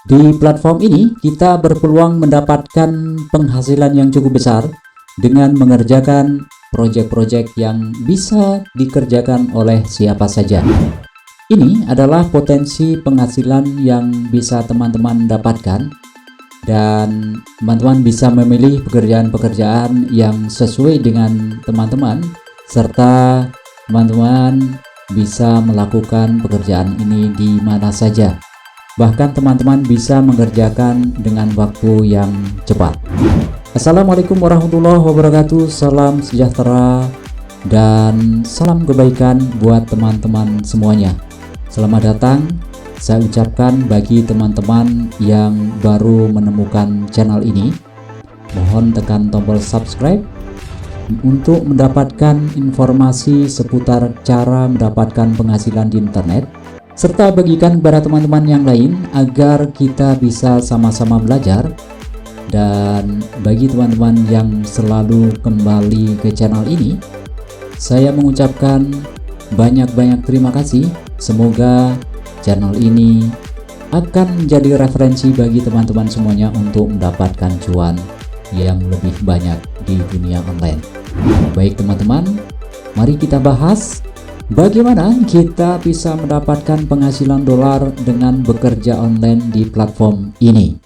Di platform ini kita berpeluang mendapatkan penghasilan yang cukup besar dengan mengerjakan proyek-proyek yang bisa dikerjakan oleh siapa saja. Ini adalah potensi penghasilan yang bisa teman-teman dapatkan, dan teman-teman bisa memilih pekerjaan-pekerjaan yang sesuai dengan teman-teman, serta teman-teman bisa melakukan pekerjaan ini di mana saja. Bahkan teman-teman bisa mengerjakan dengan waktu yang cepat. Assalamualaikum warahmatullahi wabarakatuh. Salam sejahtera dan salam kebaikan buat teman-teman semuanya. Selamat datang saya ucapkan bagi teman-teman yang baru menemukan channel ini. Mohon tekan tombol subscribe untuk mendapatkan informasi seputar cara mendapatkan penghasilan di internet, serta bagikan kepada teman-teman yang lain agar kita bisa sama-sama belajar. Dan bagi teman-teman yang selalu kembali ke channel ini, saya mengucapkan banyak-banyak terima kasih. Semoga channel ini akan menjadi referensi bagi teman-teman semuanya untuk mendapatkan cuan yang lebih banyak di dunia online. Baik teman-teman, mari kita bahas bagaimana kita bisa mendapatkan penghasilan dolar dengan bekerja online di platform ini.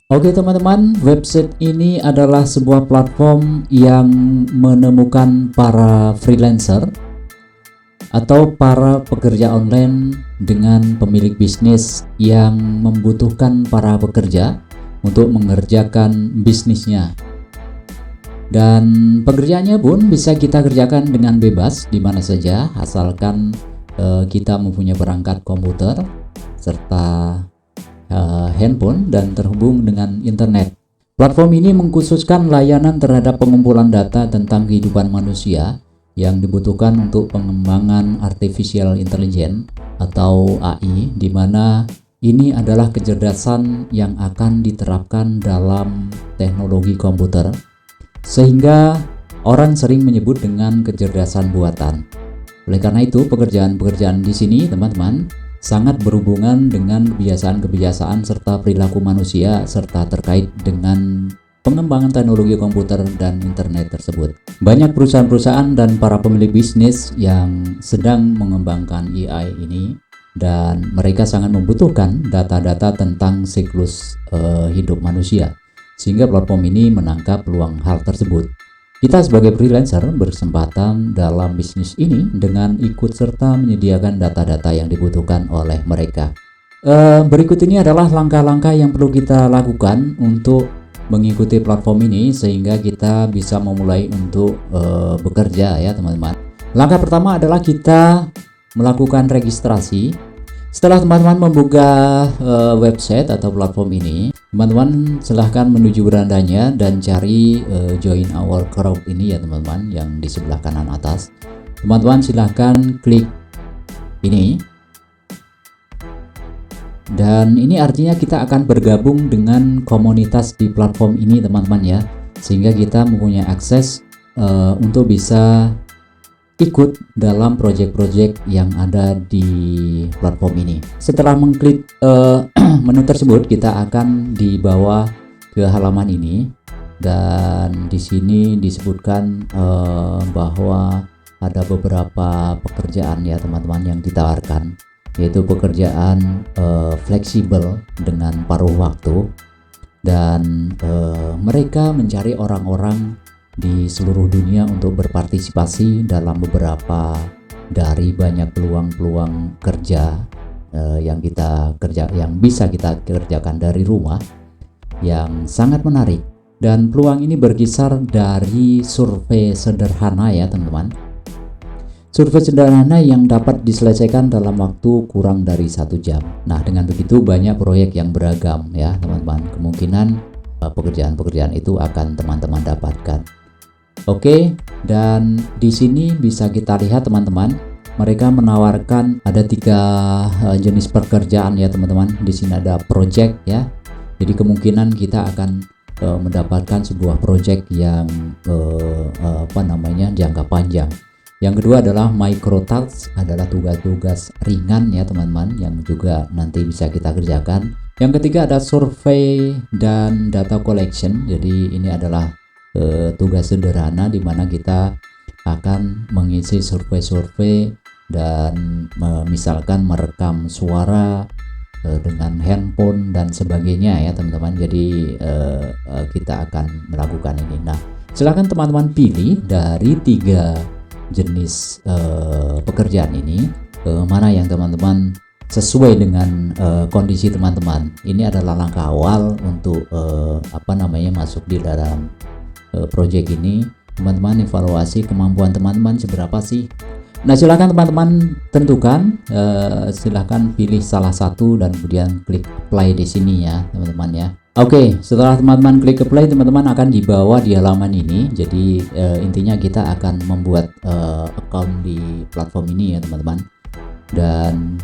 Oke teman-teman, website ini adalah sebuah platform yang menemukan para freelancer atau para pekerja online dengan pemilik bisnis yang membutuhkan para pekerja untuk mengerjakan bisnisnya. Dan pekerjaannya pun bisa kita kerjakan dengan bebas di mana saja, asalkan kita mempunyai perangkat komputer serta handphone dan terhubung dengan internet. Platform ini mengkhususkan layanan terhadap pengumpulan data tentang kehidupan manusia yang dibutuhkan untuk pengembangan artificial intelligence atau AI, di mana ini adalah kecerdasan yang akan diterapkan dalam teknologi komputer, sehingga orang sering menyebut dengan kecerdasan buatan. Oleh karena itu, pekerjaan-pekerjaan di sini teman-teman sangat berhubungan dengan kebiasaan-kebiasaan serta perilaku manusia, serta terkait dengan pengembangan teknologi komputer dan internet tersebut. Banyak perusahaan-perusahaan dan para pemilik bisnis yang sedang mengembangkan AI ini, dan mereka sangat membutuhkan data-data tentang siklus hidup manusia, sehingga platform ini menangkap peluang hal tersebut. Kita sebagai freelancer berkesempatan dalam bisnis ini dengan ikut serta menyediakan data-data yang dibutuhkan oleh mereka. Berikut ini adalah langkah-langkah yang perlu kita lakukan untuk mengikuti platform ini sehingga kita bisa memulai untuk bekerja ya teman-teman. Langkah pertama adalah kita melakukan registrasi. Setelah teman-teman membuka website atau platform ini, teman-teman silahkan menuju berandanya dan cari join our group ini ya teman-teman, yang di sebelah kanan atas. Teman-teman silahkan klik ini, dan ini artinya kita akan bergabung dengan komunitas di platform ini teman-teman ya, sehingga kita mempunyai akses untuk bisa ikut dalam proyek-proyek yang ada di platform ini. Setelah mengklik menu tersebut, kita akan dibawa ke halaman ini, dan di sini disebutkan bahwa ada beberapa pekerjaan ya teman-teman yang ditawarkan, yaitu pekerjaan fleksibel dengan paruh waktu, dan mereka mencari orang-orang di seluruh dunia untuk berpartisipasi dalam beberapa dari banyak peluang-peluang kerja yang bisa kita kerjakan dari rumah, yang sangat menarik. Dan peluang ini berkisar dari survei sederhana ya teman-teman, survei sederhana yang dapat diselesaikan dalam waktu kurang dari 1 jam. Nah, dengan begitu banyak proyek yang beragam ya teman-teman, kemungkinan pekerjaan-pekerjaan itu akan teman-teman dapatkan. Oke, dan di sini bisa kita lihat teman-teman, mereka menawarkan ada 3 jenis pekerjaan ya teman-teman. Di sini ada project ya, jadi kemungkinan kita akan mendapatkan sebuah project yang jangka panjang. Yang kedua adalah micro task, adalah tugas-tugas ringan ya teman-teman, yang juga nanti bisa kita kerjakan. Yang ketiga ada survei dan data collection. Jadi ini adalah tugas sederhana di mana kita akan mengisi survei-survei dan misalkan merekam suara dengan handphone dan sebagainya ya teman-teman. Jadi kita akan melakukan ini. Nah, silakan teman-teman pilih dari 3 jenis pekerjaan ini, mana yang teman-teman sesuai dengan kondisi teman-teman. Ini adalah langkah awal untuk masuk di dalam project ini. Teman-teman evaluasi kemampuan teman-teman seberapa sih. Nah, silakan teman-teman tentukan, silakan pilih salah satu dan kemudian klik apply di sini ya teman-teman ya. Oke, setelah teman-teman klik apply, teman-teman akan dibawa di halaman ini. Jadi intinya kita akan membuat account di platform ini ya teman-teman. Dan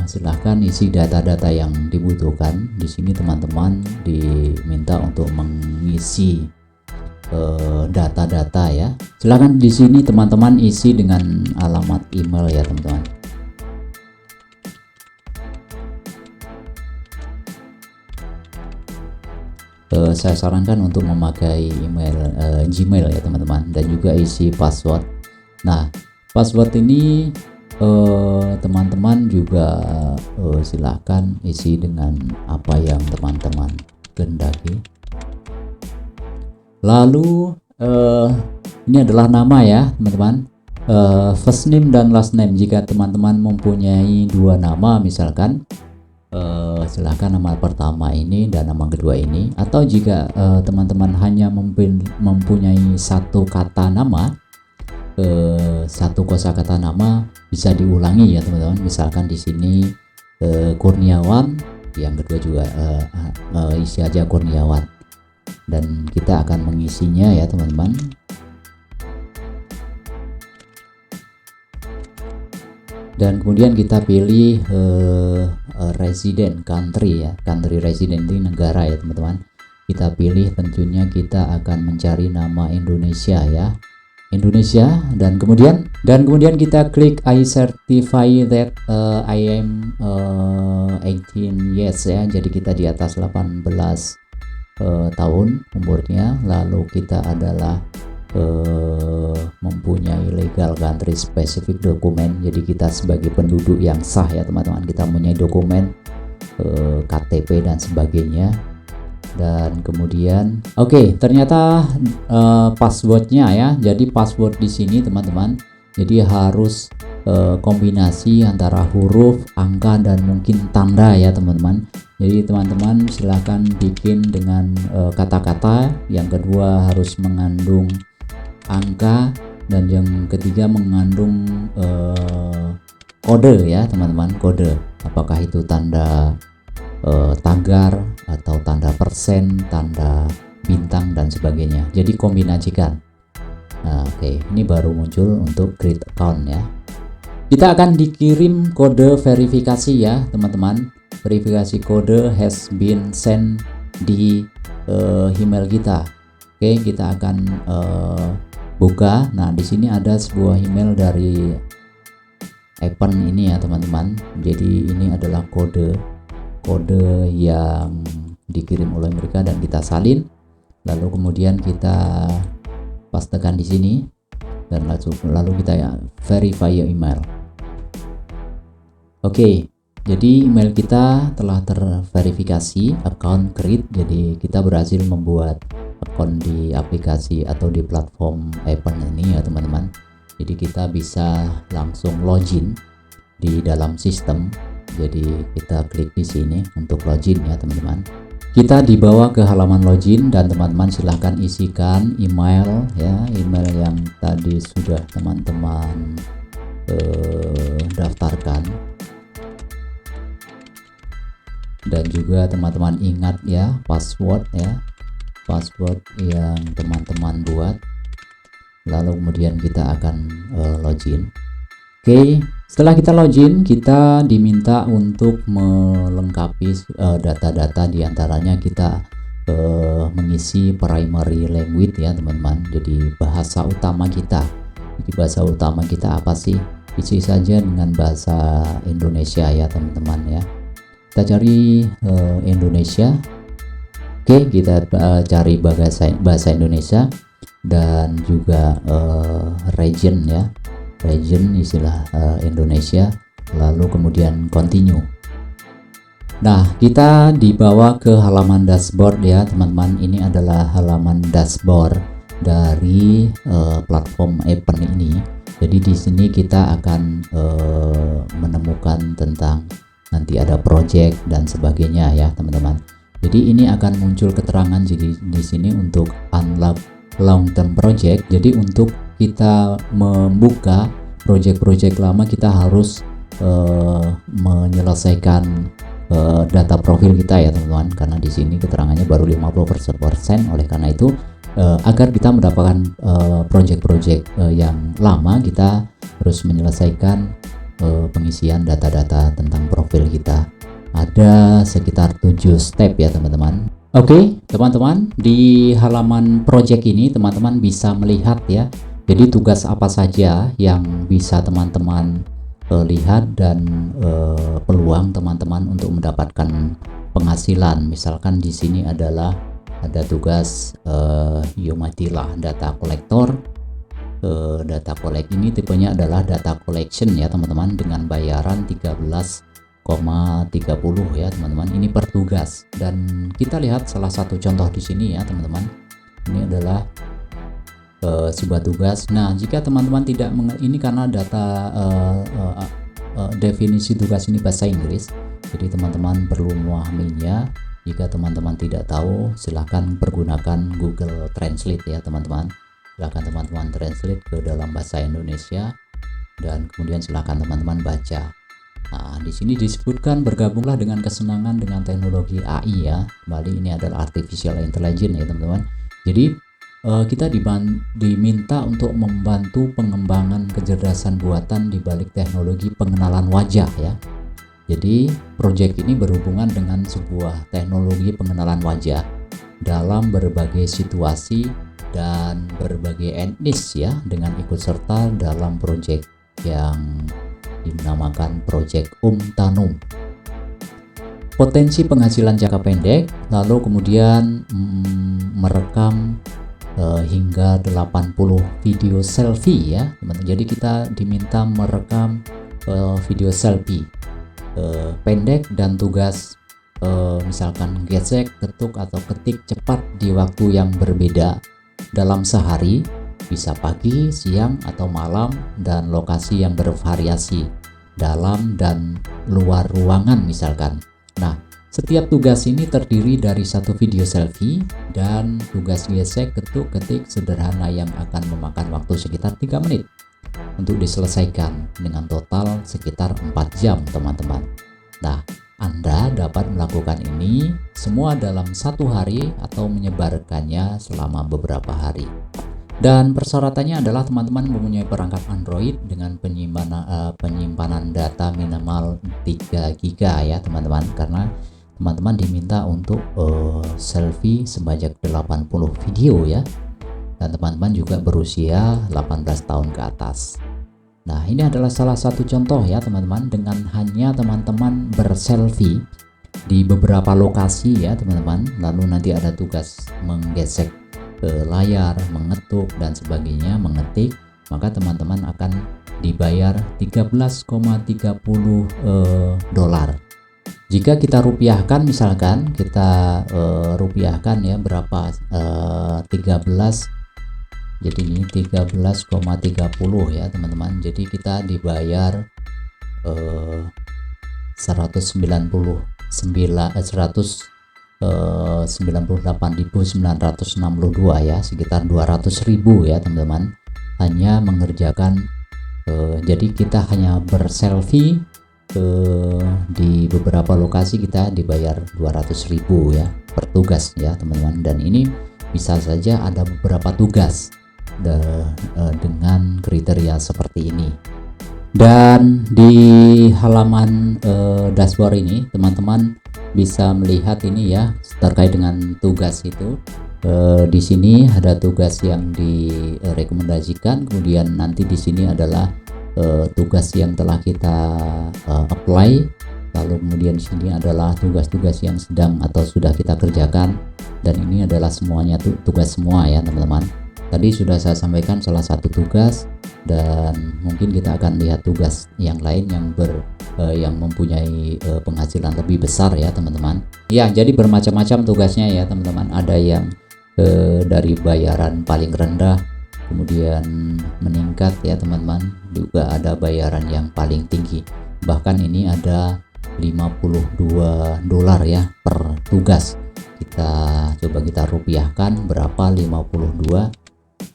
silahkan isi data-data yang dibutuhkan. Di sini teman-teman diminta untuk mengisi data-data ya. Silahkan di sini teman-teman isi dengan alamat email ya teman-teman. Saya sarankan untuk memakai email Gmail ya teman-teman, dan juga isi password. Nah, password ini teman-teman juga silahkan isi dengan apa yang teman-teman kehendaki. Lalu ini adalah nama ya teman-teman, first name dan last name. Jika teman-teman mempunyai 2 nama misalkan, silahkan nama pertama ini dan nama kedua ini. Atau jika teman-teman hanya mempunyai 1 kata nama, 1 kosakata nama, bisa diulangi ya teman-teman. Misalkan di sini Kurniawan, yang kedua juga isi aja Kurniawan, dan kita akan mengisinya ya teman-teman. Dan kemudian kita pilih resident country ya, country resident ini negara ya teman-teman. Kita pilih, tentunya kita akan mencari nama Indonesia ya, Indonesia. Dan kemudian kita klik I certify that I am 18 years ya. Jadi kita di atas 18 tahun umurnya. Lalu kita adalah mempunyai legal country specific dokumen. Jadi kita sebagai penduduk yang sah ya teman-teman, kita mempunyai dokumen KTP dan sebagainya. Dan kemudian ternyata passwordnya ya. Jadi password di sini teman-teman, jadi harus kombinasi antara huruf, angka, dan mungkin tanda ya teman-teman. Jadi teman-teman silahkan bikin dengan kata-kata. Yang kedua harus mengandung angka, dan yang ketiga mengandung kode ya teman-teman, kode. Apakah itu tanda tagar atau tanda persen, tanda bintang dan sebagainya. Jadi kombinasikan. Nah, ini baru muncul untuk create account ya. Kita akan dikirim kode verifikasi ya teman-teman. Verifikasi kode has been sent di email kita. Kita akan buka. Nah, di sini ada sebuah email dari Appen ini ya teman-teman. Jadi ini adalah kode yang dikirim oleh mereka dan kita salin. Lalu kemudian kita pastekan di sini dan lalu kita verify email. Jadi email kita telah terverifikasi, account create. Jadi kita berhasil membuat akun di aplikasi atau di platform Appen ini ya teman-teman. Jadi kita bisa langsung login di dalam sistem. Jadi kita klik di sini untuk login ya teman-teman. Kita dibawa ke halaman login dan teman-teman silahkan isikan email ya, email yang tadi sudah teman-teman daftarkan. Dan juga teman-teman ingat ya password yang teman-teman buat. Lalu kemudian kita akan login. Setelah kita login, kita diminta untuk melengkapi data-data. Diantaranya kita mengisi primary language ya teman-teman. Jadi bahasa utama kita. Jadi bahasa utama kita apa sih? Isi saja dengan bahasa Indonesia ya teman-teman ya. Kita cari Indonesia. Oke, kita cari bahasa Indonesia dan juga region ya. Region istilah Indonesia, lalu kemudian continue. Nah, kita dibawa ke halaman dashboard ya teman-teman. Ini adalah halaman dashboard dari platform Appen ini. Jadi di sini kita akan menemukan tentang nanti ada project dan sebagainya ya teman-teman. Jadi ini akan muncul keterangan jadi di sini untuk unlock long term project. Jadi untuk kita membuka project-project lama kita harus menyelesaikan data profil kita ya teman-teman, karena di sini keterangannya baru 50%. Oleh karena itu agar kita mendapatkan project-project yang lama, kita harus menyelesaikan pengisian data-data tentang profil kita. Ada sekitar 7 step ya teman-teman. Oke, teman-teman, di halaman project ini teman-teman bisa melihat ya. Jadi tugas apa saja yang bisa teman-teman lihat dan peluang teman-teman untuk mendapatkan penghasilan. Misalkan di sini adalah ada tugas Yomatilah data collector. Data collect ini tipenya adalah data collection ya teman-teman, dengan bayaran 13,30 ya teman-teman. Ini per tugas, dan kita lihat salah satu contoh di sini ya teman-teman. Ini adalah sebuah tugas. Nah, jika teman-teman tidak ini karena data definisi tugas ini bahasa Inggris, jadi teman-teman perlu memahaminya. Jika teman-teman tidak tahu, silahkan pergunakan Google Translate ya teman-teman. Silahkan teman-teman translate ke dalam bahasa Indonesia dan kemudian silahkan teman-teman baca. Nah, di sini disebutkan bergabunglah dengan kesenangan dengan teknologi AI ya. Kembali ini adalah artificial intelligence ya teman-teman. Jadi kita diminta untuk membantu pengembangan kecerdasan buatan di balik teknologi pengenalan wajah ya. Jadi proyek ini berhubungan dengan sebuah teknologi pengenalan wajah dalam berbagai situasi dan berbagai etnis ya, dengan ikut serta dalam proyek yang dinamakan proyek Tanum. Potensi penghasilan jangka pendek, lalu kemudian merekam hingga 80 video selfie ya teman-teman. Jadi kita diminta merekam video selfie pendek dan tugas misalkan gesek, ketuk atau ketik cepat di waktu yang berbeda dalam sehari, bisa pagi, siang atau malam, dan lokasi yang bervariasi dalam dan luar ruangan misalkan. Nah, setiap tugas ini terdiri dari satu video selfie dan tugas gesek, ketuk, ketik sederhana yang akan memakan waktu sekitar 3 menit untuk diselesaikan dengan total sekitar 4 jam teman-teman. Nah, Anda dapat melakukan ini semua dalam 1 hari atau menyebarkannya selama beberapa hari. Dan persyaratannya adalah teman-teman mempunyai perangkat Android dengan penyimpanan data minimal 3 GB ya teman-teman, karena teman-teman diminta untuk selfie sebanyak 80 video ya, dan teman-teman juga berusia 18 tahun ke atas. Nah, ini adalah salah satu contoh ya teman-teman, dengan hanya teman-teman berselfie di beberapa lokasi ya teman-teman, lalu nanti ada tugas menggesek ke layar, mengetuk dan sebagainya, mengetik, maka teman-teman akan dibayar 13,30 dolar. Jika kita rupiahkan, misalkan kita rupiahkan ya berapa 13, jadi ini 13,30 ya teman-teman. Jadi kita dibayar 198.962 ya, sekitar 200.000 ya teman-teman, hanya mengerjakan jadi kita hanya berselfie di beberapa lokasi, kita dibayar 200.000 ya per tugas ya teman-teman. Dan ini bisa saja ada beberapa tugas dengan kriteria seperti ini. Dan di halaman dashboard ini teman-teman bisa melihat ini ya terkait dengan tugas itu. Di sini ada tugas yang direkomendasikan, kemudian nanti di sini adalah tugas yang telah kita apply, lalu kemudian di sini adalah tugas-tugas yang sedang atau sudah kita kerjakan, dan ini adalah semuanya tugas semua ya teman-teman. Tadi sudah saya sampaikan salah satu tugas, dan mungkin kita akan lihat tugas yang lain yang mempunyai penghasilan lebih besar ya teman-teman. Ya, jadi bermacam-macam tugasnya ya teman-teman. Ada yang dari bayaran paling rendah kemudian meningkat ya teman-teman, juga ada bayaran yang paling tinggi, bahkan ini ada $52 ya per tugas. Kita rupiahkan berapa 52,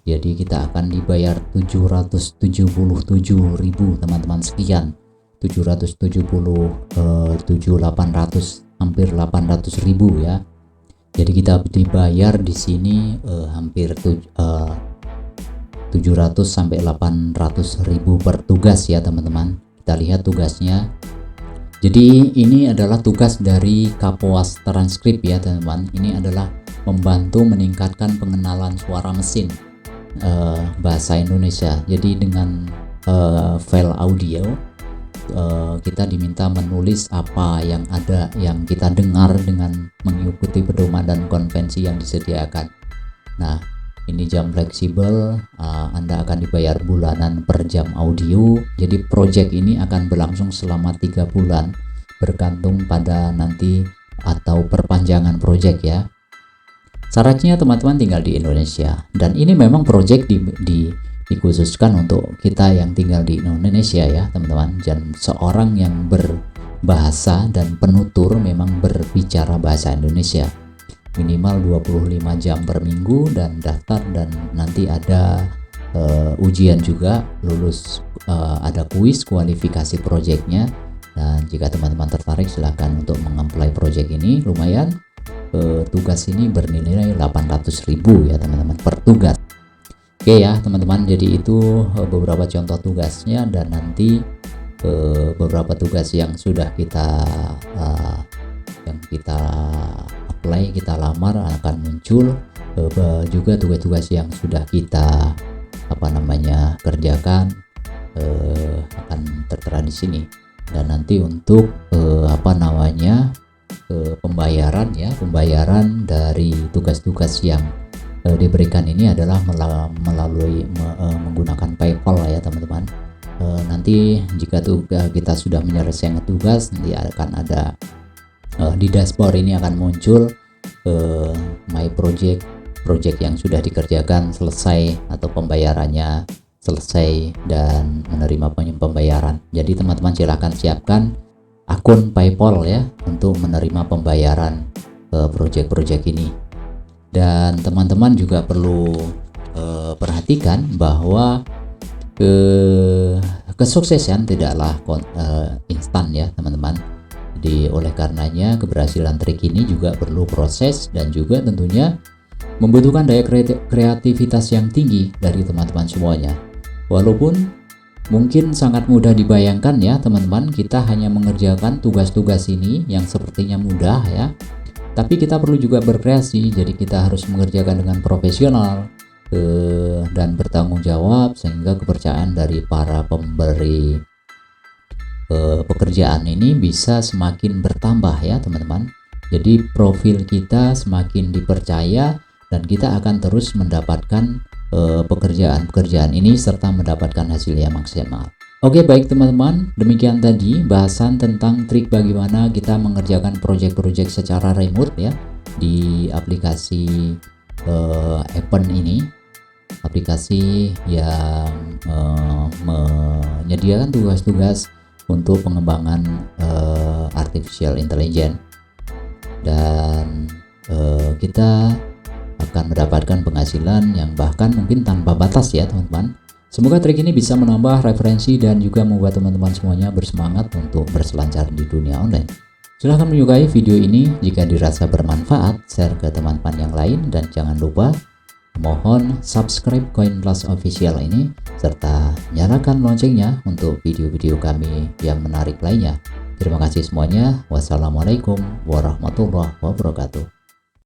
jadi kita akan dibayar 777.000 teman-teman, sekian 777.800, hampir 800.000 ya. Jadi kita dibayar di sini hampir 700 sampai 800.000 per tugas ya teman-teman. Kita lihat tugasnya. Jadi ini adalah tugas dari Kapoas Transcript ya teman-teman. Ini adalah membantu meningkatkan pengenalan suara mesin bahasa Indonesia. Jadi dengan file audio kita diminta menulis apa yang ada yang kita dengar dengan mengikuti pedoman dan konvensi yang disediakan. Nah, ini jam fleksibel, Anda akan dibayar bulanan per jam audio. Jadi project ini akan berlangsung selama 3 bulan, bergantung pada nanti atau perpanjangan project ya. Syaratnya teman-teman tinggal di Indonesia, dan ini memang project dikhususkan untuk kita yang tinggal di Indonesia ya teman-teman, dan seorang yang berbahasa dan penutur memang berbicara bahasa Indonesia, minimal 25 jam per minggu, dan daftar, dan nanti ada ujian juga, lulus ada kuis kualifikasi projectnya. Dan jika teman-teman tertarik silahkan untuk mengapply project ini. Lumayan, tugas ini bernilai 800.000 ya teman-teman per tugas. Oke ya teman-teman, jadi itu beberapa contoh tugasnya, dan nanti beberapa tugas yang sudah kita apply, kita lamar akan muncul, juga tugas-tugas yang sudah kita kerjakan akan tertera di sini. Dan nanti untuk pembayaran dari tugas-tugas yang diberikan ini adalah melalui menggunakan PayPal ya teman-teman. Nanti jika kita sudah menyelesaikan tugas, nanti akan ada di dashboard ini akan muncul my project yang sudah dikerjakan selesai atau pembayarannya selesai dan menerima pembayaran. Jadi teman-teman silahkan siapkan akun PayPal ya untuk menerima pembayaran project ini. Dan teman-teman juga perlu perhatikan bahwa kesuksesan tidaklah instan ya teman-teman. Jadi oleh karenanya keberhasilan trik ini juga perlu proses, dan juga tentunya membutuhkan daya kreativitas yang tinggi dari teman-teman semuanya. Walaupun mungkin sangat mudah dibayangkan ya teman-teman, kita hanya mengerjakan tugas-tugas ini yang sepertinya mudah ya, tapi kita perlu juga berkreasi. Jadi kita harus mengerjakan dengan profesional dan bertanggung jawab, sehingga kepercayaan dari para pemberi pekerjaan ini bisa semakin bertambah ya teman-teman. Jadi profil kita semakin dipercaya, dan kita akan terus mendapatkan pekerjaan-pekerjaan ini serta mendapatkan hasil yang maksimal. Oke, baik teman-teman, demikian tadi bahasan tentang trik bagaimana kita mengerjakan project-project secara remote ya di aplikasi Appen ini, aplikasi yang menyediakan tugas-tugas untuk pengembangan artificial intelligence, dan kita akan mendapatkan penghasilan yang bahkan mungkin tanpa batas ya teman-teman. Semoga trik ini bisa menambah referensi dan juga membuat teman-teman semuanya bersemangat untuk berselancar di dunia online. Silahkan menyukai video ini jika dirasa bermanfaat, share ke teman-teman yang lain, dan jangan lupa mohon subscribe Koin Plus Official ini serta nyalakan loncengnya untuk video-video kami yang menarik lainnya. Terima kasih semuanya. Wassalamualaikum warahmatullahi wabarakatuh.